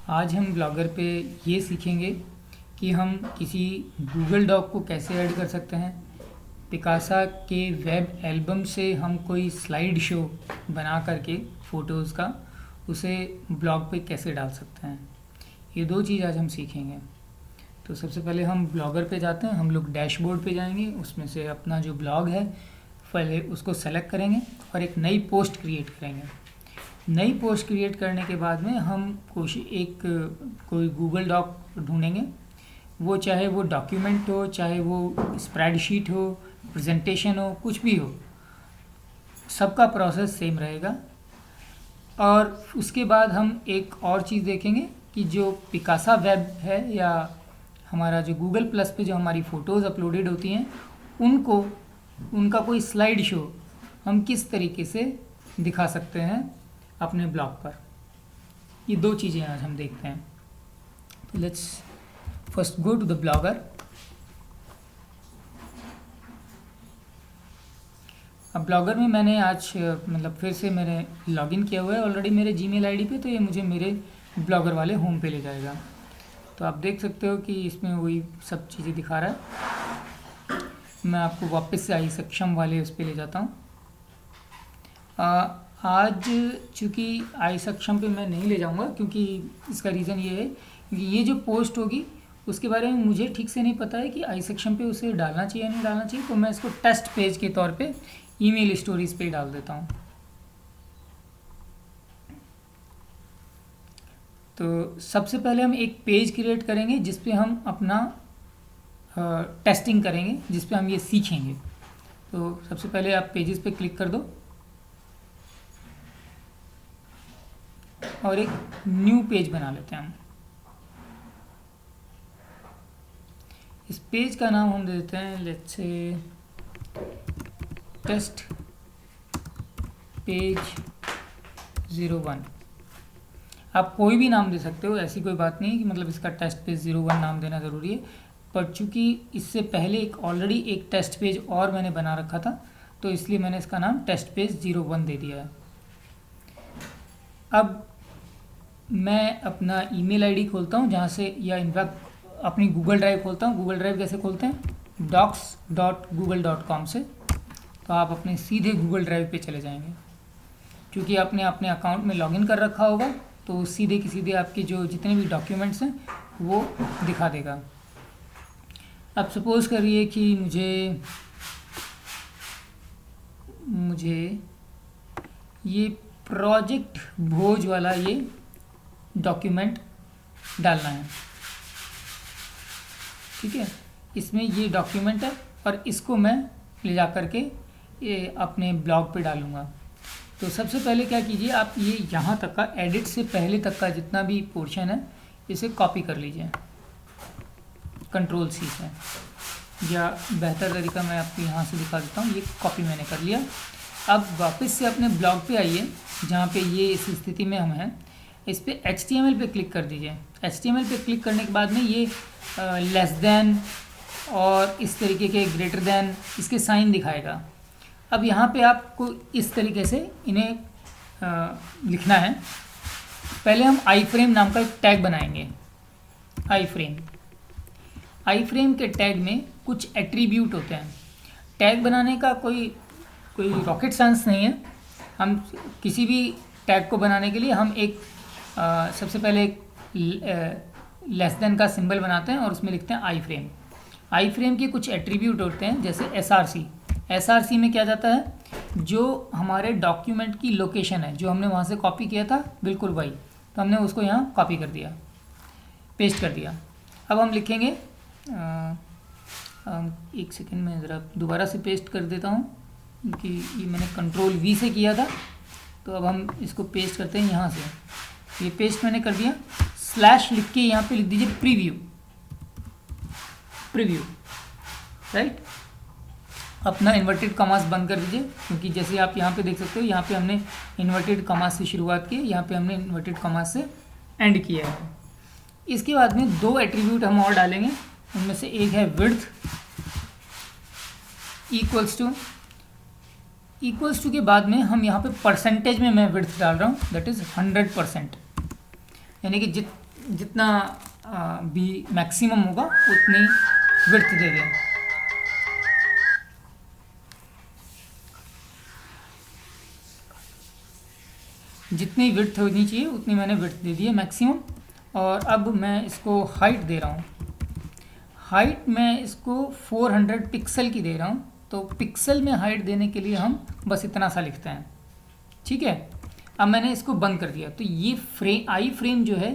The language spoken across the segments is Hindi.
आज हम ब्लॉगर पे ये सीखेंगे कि हम किसी गूगल डॉक को कैसे ऐड कर सकते हैं। पिकासा के वेब एल्बम से हम कोई स्लाइड शो बना करके फ़ोटोज़ का उसे ब्लॉग पे कैसे डाल सकते हैं। ये दो चीज़ आज हम सीखेंगे। तो सबसे पहले हम ब्लॉगर पे जाते हैं, हम लोग डैशबोर्ड पे जाएंगे, उसमें से अपना जो ब्लॉग है पहले उसको सेलेक्ट करेंगे और एक नई पोस्ट क्रिएट करेंगे। नई पोस्ट क्रिएट करने के बाद में हम कोई गूगल डॉक ढूंढेंगे, वो चाहे वो डॉक्यूमेंट हो, चाहे वो स्प्रेडशीट हो, प्रेजेंटेशन हो, कुछ भी हो, सबका प्रोसेस सेम रहेगा। और उसके बाद हम एक और चीज़ देखेंगे कि जो पिकासा वेब है या हमारा जो गूगल प्लस पे जो हमारी फ़ोटोज़ अपलोडेड होती हैं उनका कोई स्लाइड शो हम किस तरीके से दिखा सकते हैं अपने ब्लॉग पर। ये दो चीज़ें आज हम देखते हैं। तो let's first go to the blogger. अब ब्लॉगर में मैंने आज फिर से मैंने लॉगिन किया हुआ है ऑलरेडी मेरे जीमेल आईडी पे, तो ये मुझे मेरे ब्लॉगर वाले होम पे ले जाएगा। तो आप देख सकते हो कि इसमें वही सब चीज़ें दिखा रहा है। मैं आपको वापस से आई सक्षम वाले उस पर ले जाता हूँ। आज चूँकि आई सक्षम पे मैं नहीं ले जाऊँगा, क्योंकि इसका रीज़न ये है कि ये जो पोस्ट होगी उसके बारे में मुझे ठीक से नहीं पता है कि आई सक्षम पे उसे डालना चाहिए या नहीं डालना चाहिए। तो मैं इसको टेस्ट पेज के तौर पे ईमेल स्टोरीज पे डाल देता हूँ। तो सबसे पहले हम एक पेज क्रिएट करेंगे जिस पे हम अपना टेस्टिंग करेंगे, जिस पे हम ये सीखेंगे। तो सबसे पहले आप पेजेस पे क्लिक कर दो और एक न्यू पेज बना लेते हैं हम। इस पेज का नाम हम दे देते हैं लेट्स से टेस्ट पेज 01। आप कोई भी नाम दे सकते हो, ऐसी कोई बात नहीं कि मतलब इसका टेस्ट पेज 01 नाम देना ज़रूरी है। पर चूँकि इससे पहले ऑलरेडी एक टेस्ट पेज और मैंने बना रखा था, तो इसलिए मैंने इसका नाम टेस्ट पेज 01 दे दिया है। अब मैं अपना ईमेल आईडी खोलता हूँ जहाँ से, या इनफैक्ट अपनी गूगल ड्राइव खोलता हूँ। गूगल ड्राइव कैसे खोलते हैं? docs.google.com से। तो आप अपने सीधे गूगल ड्राइव पे चले जाएंगे। क्योंकि आपने अपने अकाउंट में लॉगिन कर रखा होगा, तो सीधे की सीधे आपके जो जितने भी डॉक्यूमेंट्स हैं वो दिखा देगा। अब सपोज़ करिए कि मुझे ये प्रोजेक्ट भोज वाला ये डॉक्यूमेंट डालना है, ठीक है। इसमें ये डॉक्यूमेंट है और इसको मैं ले जा कर के ये अपने ब्लॉग पे डालूँगा। तो सबसे पहले क्या कीजिए, आप ये यहाँ तक का एडिट से पहले तक का जितना भी पोर्शन है इसे कॉपी कर लीजिए Ctrl+C से, या बेहतर तरीका मैं आपको यहाँ से दिखा देता हूँ। ये कॉपी मैंने कर लिया। अब वापस से अपने ब्लॉग पे आइए जहाँ पे ये इस स्थिति में हम हैं। इस पर HTML पे क्लिक कर दीजिए। HTML पे क्लिक करने के बाद में ये लेस देन और इस तरीके के ग्रेटर देन इसके साइन दिखाएगा। अब यहाँ पे आपको इस तरीके से इन्हें लिखना है। पहले हम आई फ्रेम नाम का एक टैग बनाएंगे। आई फ्रेम के टैग में कुछ एट्रीब्यूट होते हैं। टैग बनाने का कोई रॉकेट साइंस नहीं है। हम किसी भी टैग को बनाने के लिए हम एक सबसे पहले एक लेस देन का सिंबल बनाते हैं और उसमें लिखते हैं आई फ्रेम। आई फ्रेम के कुछ एट्रीब्यूट होते हैं, जैसे SRC में क्या जाता है, जो हमारे डॉक्यूमेंट की लोकेशन है, जो हमने वहाँ से कॉपी किया था बिल्कुल वही, तो हमने उसको यहाँ कॉपी कर दिया, पेस्ट कर दिया। अब हम लिखेंगे एक सेकेंड में ज़रा दोबारा से पेस्ट कर देता हूँ, क्योंकि ये मैंने Ctrl+V से किया था। तो अब हम इसको पेस्ट करते हैं यहाँ से। ये पेस्ट मैंने कर दिया। स्लैश लिख के यहाँ पे लिख दीजिए प्रीव्यू, राइट। अपना इन्वर्टेड कॉमास बंद कर दीजिए, क्योंकि जैसे आप यहाँ पे देख सकते हो, यहाँ पे हमने इन्वर्टेड कॉमास से शुरुआत की है, यहाँ पे हमने इन्वर्टेड कॉमास से एंड किया है। इसके बाद में दो एट्रीब्यूट हम और डालेंगे। उनमें से एक है विड्थ इक्वल्स टू के बाद में हम यहाँ पे परसेंटेज में मैं विड्थ डाल रहा हूँ, दैट इज़ 100%। यानी कि जितना भी मैक्सिमम होगा उतनी विड्थ दे दें। जितनी विड्थ होनी चाहिए उतनी मैंने विड्थ दे दी है मैक्सिमम। और अब मैं इसको हाइट दे रहा हूँ। हाइट मैं इसको 400 पिक्सल की दे रहा हूँ। तो पिक्सल में हाइट देने के लिए हम बस इतना सा लिखते हैं, ठीक है। अब मैंने इसको बंद कर दिया। तो ये आई फ्रेम जो है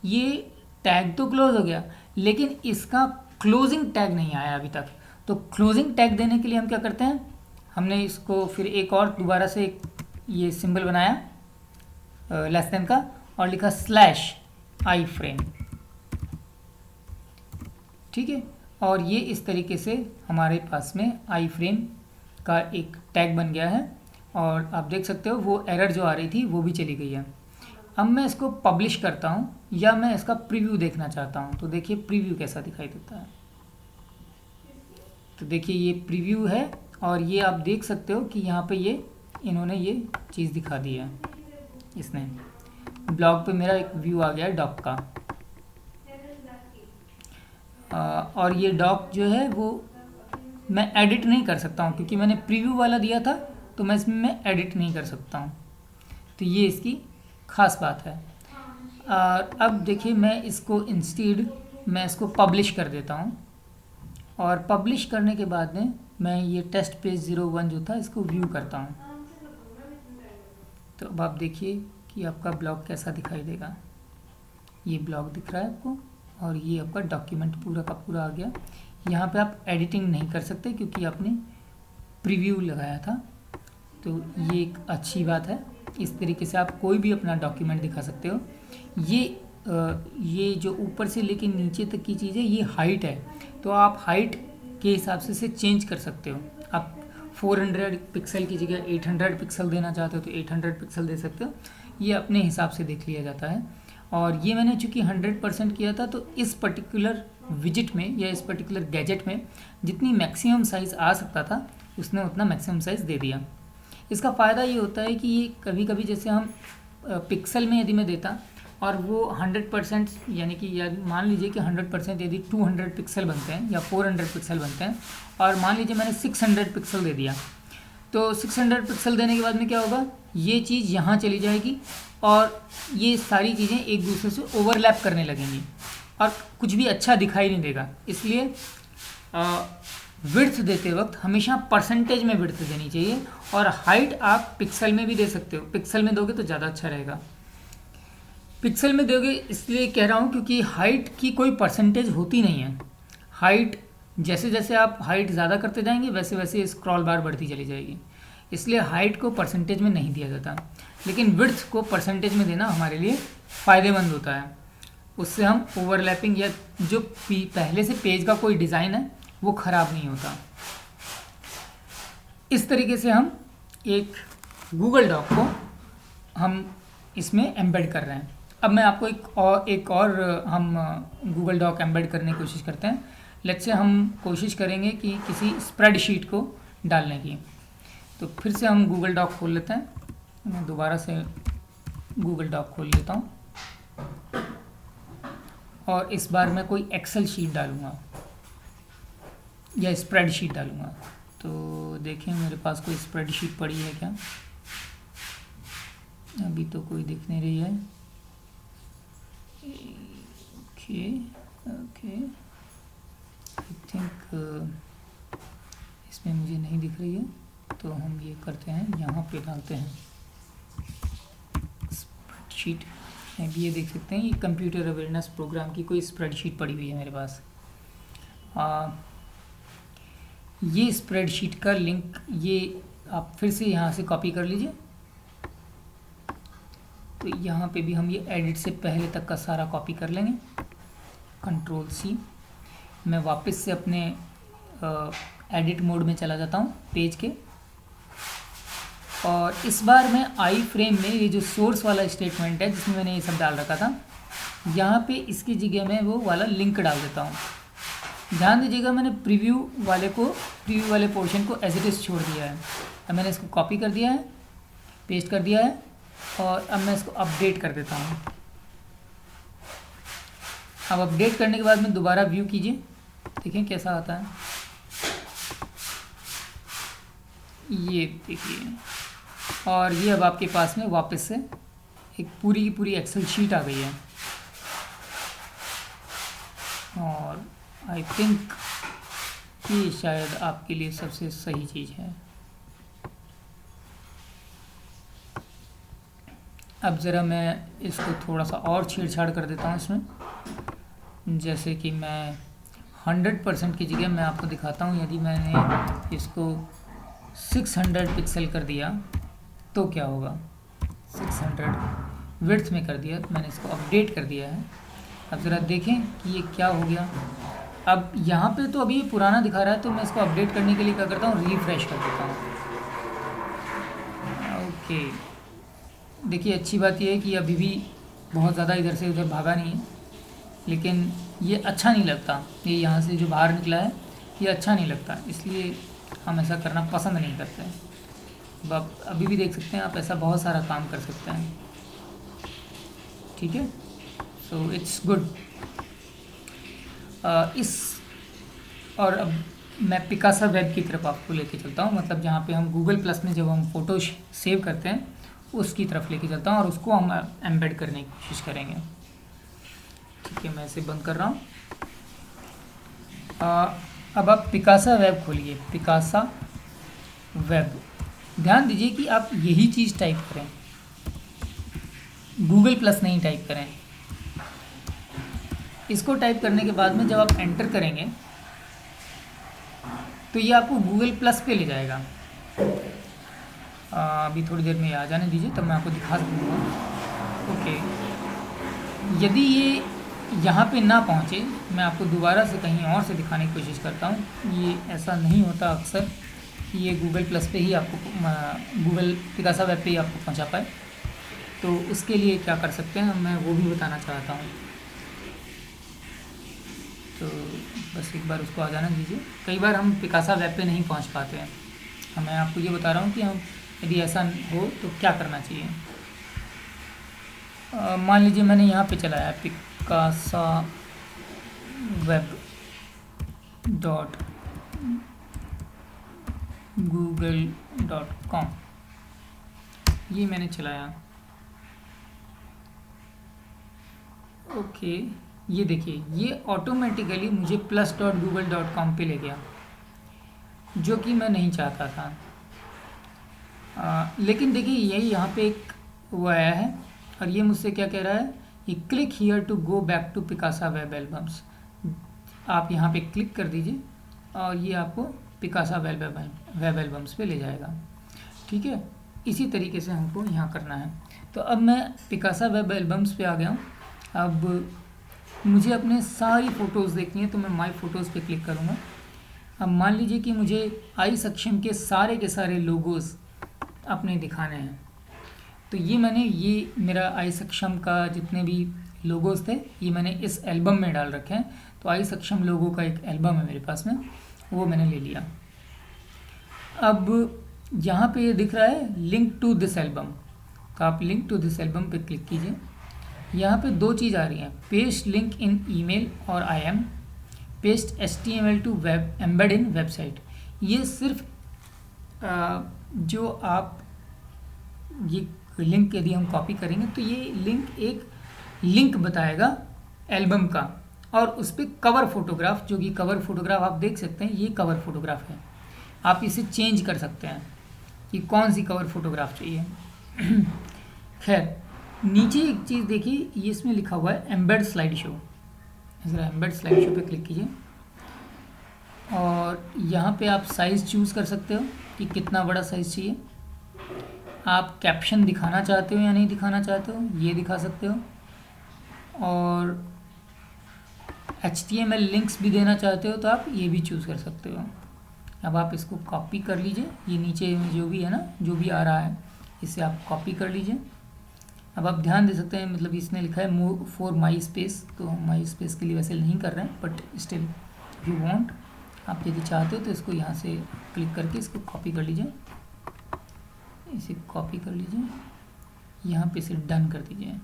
ये टैग तो क्लोज हो गया, लेकिन इसका क्लोजिंग टैग नहीं आया अभी तक। तो क्लोजिंग टैग देने के लिए हम क्या करते हैं, हमने इसको फिर एक और दोबारा से ये सिंबल बनाया लेस देन का और लिखा स्लैश आई फ्रेम, ठीक है। और ये इस तरीके से हमारे पास में आई फ्रेम का एक टैग बन गया है। और आप देख सकते हो वो एरर जो आ रही थी वो भी चली गई है। अब मैं इसको पब्लिश करता हूँ या मैं इसका प्रीव्यू देखना चाहता हूँ। तो देखिए प्रीव्यू कैसा दिखाई देता है। तो देखिए ये प्रीव्यू है और ये आप देख सकते हो कि यहाँ पे ये इन्होंने ये चीज़ दिखा दी है। इसने ब्लॉग पे मेरा एक व्यू आ गया है डॉक का। और ये डॉक जो है वो मैं एडिट नहीं कर सकता हूँ क्योंकि मैंने प्रीव्यू वाला दिया था, तो मैं इसमें मैं एडिट नहीं कर सकता हूँ। तो ये इसकी ख़ास बात है। और अब देखिए मैं इसको इंस्टेड मैं इसको पब्लिश कर देता हूँ। और पब्लिश करने के बाद में मैं ये टेस्ट पेज 01 जो था इसको व्यू करता हूँ। तो अब आप देखिए कि आपका ब्लॉग कैसा दिखाई देगा। ये ब्लॉग दिख रहा है आपको और ये आपका डॉक्यूमेंट पूरा का पूरा आ गया। यहाँ पे आप एडिटिंग नहीं कर सकते क्योंकि आपने प्रीव्यू लगाया था। तो ये एक अच्छी बात है। इस तरीके से आप कोई भी अपना डॉक्यूमेंट दिखा सकते हो। ये जो ऊपर से लेके नीचे तक की चीज़ है ये हाइट है, तो आप हाइट के हिसाब से इसे चेंज कर सकते हो। आप 400 पिक्सल की जगह 800 पिक्सल देना चाहते हो तो 800 पिक्सल दे सकते हो। ये अपने हिसाब से देख लिया जाता है। और ये मैंने चूँकि 100% किया था तो इस पर्टिकुलर विजिट में या इस पर्टिकुलर गैजेट में जितनी मैक्सिमम साइज़ आ सकता था उसने उतना मैक्सिमम साइज़ दे दिया। इसका फ़ायदा ये होता है कि ये कभी कभी जैसे हम पिक्सल में यदि मैं देता और वो 100% यानी कि मान लीजिए कि 100% यदि 200 पिक्सल बनते हैं या 400 पिक्सल बनते हैं और मान लीजिए मैंने 600 पिक्सल दे दिया, तो 600 पिक्सल देने के बाद में क्या होगा, ये चीज़ यहाँ चली जाएगी और ये सारी चीज़ें एक दूसरे से ओवरलैप करने लगेंगी और कुछ भी अच्छा दिखाई नहीं देगा। इसलिए विड्थ देते वक्त हमेशा परसेंटेज में विड्थ देनी चाहिए। और हाइट आप पिक्सल में भी दे सकते हो। पिक्सल में दोगे तो ज़्यादा अच्छा रहेगा। पिक्सल में दोगे इसलिए कह रहा हूँ क्योंकि हाइट की कोई परसेंटेज होती नहीं है। हाइट जैसे जैसे आप हाइट ज़्यादा करते जाएंगे वैसे वैसे स्क्रॉल बार बढ़ती चली जाएगी। इसलिए हाइट को परसेंटेज में नहीं दिया जाता, लेकिन विड्थ को परसेंटेज में देना हमारे लिए फ़ायदेमंद होता है। उससे हम ओवरलैपिंग या जो पहले से पेज का कोई डिज़ाइन है वो ख़राब नहीं होता। इस तरीके से हम एक गूगल डॉक को हम इसमें एम्बेड कर रहे हैं। अब मैं आपको एक और हम गूगल डॉक एम्बेड करने की कोशिश करते हैं। लेट्स से हम कोशिश करेंगे कि किसी स्प्रेडशीट को डालने की। तो फिर से हम गूगल डॉक खोल लेते हैं। मैं दोबारा से गूगल डॉक खोल लेता हूँ और इस बार मैं कोई एक्सेल शीट डालूँगा या स्प्रेडशीट डालूँगा। तो देखें मेरे पास कोई स्प्रेडशीट पड़ी है क्या? अभी तो कोई दिख नहीं रही है। ओके आई थिंक इसमें मुझे नहीं दिख रही है। तो हम ये करते हैं, यहाँ पे डालते हैं स्प्रेडशीट। अभी ये देख सकते हैं ये कंप्यूटर अवेयरनेस प्रोग्राम की कोई स्प्रेडशीट पड़ी हुई है मेरे पास। ये स्प्रेडशीट का लिंक ये आप फिर से यहाँ से कॉपी कर लीजिए। तो यहाँ पे भी हम ये एडिट से पहले तक का सारा कॉपी कर लेंगे। Ctrl+C। मैं वापस से अपने एडिट मोड में चला जाता हूँ पेज के। और इस बार मैं आई फ्रेम में ये जो सोर्स वाला स्टेटमेंट है जिसमें मैंने ये सब डाल रखा था, यहाँ पे इसकी जगह में वो वाला लिंक डाल देता हूँ। ध्यान दीजिएगा मैंने प्रीव्यू वाले पोर्शन को एज इट इज़ छोड़ दिया है। अब मैंने इसको कॉपी कर दिया है, पेस्ट कर दिया है और अब मैं इसको अपडेट कर देता हूँ। अब अपडेट करने के बाद में दोबारा व्यू कीजिए, देखें कैसा आता है। ये देखिए, और ये अब आपके पास में वापस से एक पूरी की पूरी एक्सेल शीट आ गई है। और आई थिंक ये शायद आपके लिए सबसे सही चीज़ है। अब ज़रा मैं इसको थोड़ा सा और छेड़छाड़ कर देता हूँ इसमें। जैसे कि मैं 100% की जगह मैं आपको दिखाता हूँ, यदि मैंने इसको 600 पिक्सल कर दिया तो क्या होगा। 600 विड्थ में कर दिया, मैंने इसको अपडेट कर दिया है। अब ज़रा देखें कि ये क्या हो गया। अब यहाँ पे तो अभी ये पुराना दिखा रहा है, तो मैं इसको अपडेट करने के लिए क्या करता हूँ, रिफ्रेश कर देता हूँ। ओके, देखिए अच्छी बात यह है कि अभी भी बहुत ज़्यादा इधर से उधर भागा नहीं है, लेकिन ये अच्छा नहीं लगता। ये यहाँ से जो बाहर निकला है ये अच्छा नहीं लगता, इसलिए हम ऐसा करना पसंद नहीं करते हैं। अब आप अभी भी देख सकते हैं, आप ऐसा बहुत सारा काम कर सकते हैं। ठीक है, सो इट्स गुड। और अब मैं पिकासा वेब की तरफ आपको लेके चलता हूँ, मतलब जहाँ पे हम गूगल प्लस में जब हम फ़ोटो सेव करते हैं उसकी तरफ लेके चलता हूँ, और उसको हम एम्बेड करने की कोशिश करेंगे। ठीक है, मैं इसे बंद कर रहा हूँ। अब आप पिकासा वेब खोलिए, पिकासा वेब। ध्यान दीजिए कि आप यही चीज़ टाइप करें, गूगल प्लस नहीं टाइप करें। इसको टाइप करने के बाद में जब आप एंटर करेंगे तो ये आपको गूगल प्लस पे ले जाएगा। अभी थोड़ी देर में ये आ जाने दीजिए, तब मैं आपको दिखा दूँगा। ओके, यदि ये यहाँ पे ना पहुँचे, मैं आपको दोबारा से कहीं और से दिखाने की कोशिश करता हूँ। ये ऐसा नहीं होता अक्सर कि ये गूगल प्लस पे ही आपको, गूगल पिकासा वेब पे ही आपको पहुँचा पाए। तो उसके लिए क्या कर सकते हैं, मैं वो भी बताना चाहता हूँ। तो बस एक बार उसको आ जाना दीजिए। कई बार हम पिकासा वेब पे नहीं पहुंच पाते हैं। मैं आपको ये बता रहा हूँ कि हम यदि ऐसा हो तो क्या करना चाहिए। मान लीजिए मैंने यहाँ पे चलाया पिकासा वेब .google.com, ये मैंने चलाया। ओके, ये देखिए, ये ऑटोमेटिकली मुझे plus.google.com पे ले गया, जो कि मैं नहीं चाहता था। लेकिन देखिए यही यहाँ पे एक वो आया है, और ये मुझसे क्या कह रहा है, ये click here to go back to Picasa web albums. आप यहाँ पे क्लिक कर दीजिए और ये आपको पिकासा वेब एल्बम्स पे ले जाएगा। ठीक है, इसी तरीके से हमको यहाँ करना है। तो अब मैं पिकासा वेब एल्बम्स पे आ गया हूँ। अब मुझे अपने सारी फ़ोटोज़ देखनी है, तो मैं माई फ़ोटोज़ पे क्लिक करूँगा। अब मान लीजिए कि मुझे आई सक्षम के सारे लोगोज़ अपने दिखाने हैं, तो ये मेरा आई सक्षम का जितने भी लोगोज़ थे ये मैंने इस एल्बम में डाल रखे हैं। तो आई सक्षम लोगों का एक एल्बम है मेरे पास में, वो मैंने ले लिया। अब यहाँ पे ये दिख रहा है लिंक टू दिस एल्बम, तो आप लिंक टू दिस एल्बम पे क्लिक कीजिए। यहाँ पे दो चीज़ आ रही हैं, पेस्ट लिंक इन ईमेल और IM, paste HTML to web embed in website. ये सिर्फ जो आप ये लिंक यदि हम कॉपी करेंगे तो ये लिंक एक लिंक बताएगा एल्बम का, और उस पर कवर फोटोग्राफ, जो कि कवर फोटोग्राफ आप देख सकते हैं, ये कवर फोटोग्राफ है। आप इसे चेंज कर सकते हैं कि कौन सी कवर फोटोग्राफ चाहिए। खैर, नीचे एक चीज़ देखिए, ये इसमें लिखा हुआ है एम्बेड स्लाइड शो। ज़रा एम्बेड स्लाइड शो पे क्लिक कीजिए, और यहाँ पे आप साइज़ चूज़ कर सकते हो कि कितना बड़ा साइज़ चाहिए। आप कैप्शन दिखाना चाहते हो या नहीं दिखाना चाहते हो, ये दिखा सकते हो, और HTML लिंक्स भी देना चाहते हो तो आप ये भी चूज़ कर सकते हो। अब आप इसको कॉपी कर लीजिए, ये नीचे में जो भी है ना, जो भी आ रहा है इसे आप कॉपी कर लीजिए। अब आप ध्यान दे सकते हैं, मतलब इसने लिखा है मूव फॉर माई स्पेस, तो माई स्पेस के लिए वैसे नहीं कर रहे हैं, बट स्टिल यू वांट, आप यदि चाहते हो तो इसको यहाँ से क्लिक करके इसको कॉपी कर लीजिए, इसे कॉपी कर लीजिए, यहाँ पे इसे डन कर दीजिए।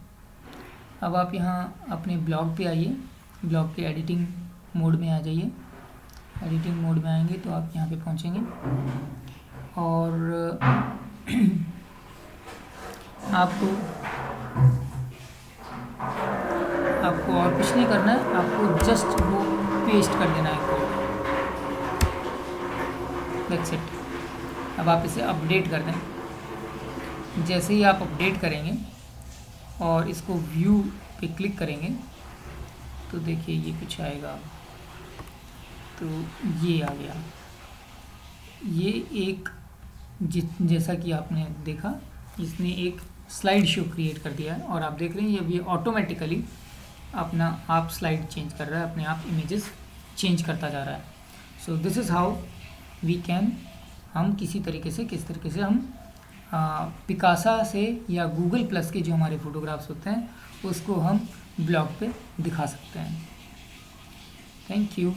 अब आप यहाँ अपने ब्लॉग पे आइए ब्लॉग के एडिटिंग मोड में आ जाइए। एडिटिंग मोड में आएंगे तो आप यहाँ पे पहुँचेंगे और आपको और कुछ नहीं करना है, आपको जस्ट वो पेस्ट कर देना है कोड, दैट्स इट। अब आप इसे अपडेट कर दें। जैसे ही आप अपडेट करेंगे और इसको व्यू पे क्लिक करेंगे तो देखिए ये कुछ आएगा। तो ये आ गया, ये एक जैसा कि आपने देखा इसने एक स्लाइड शो क्रिएट कर दिया है और आप देख रहे हैं ये ऑटोमेटिकली अपना आप स्लाइड चेंज कर रहा है, अपने आप इमेजेस चेंज करता जा रहा है। So this is how we can, हम किस तरीके से हम पिकासा से या गूगल प्लस के जो हमारे फ़ोटोग्राफ्स होते हैं उसको हम ब्लॉग पे दिखा सकते हैं। Thank you.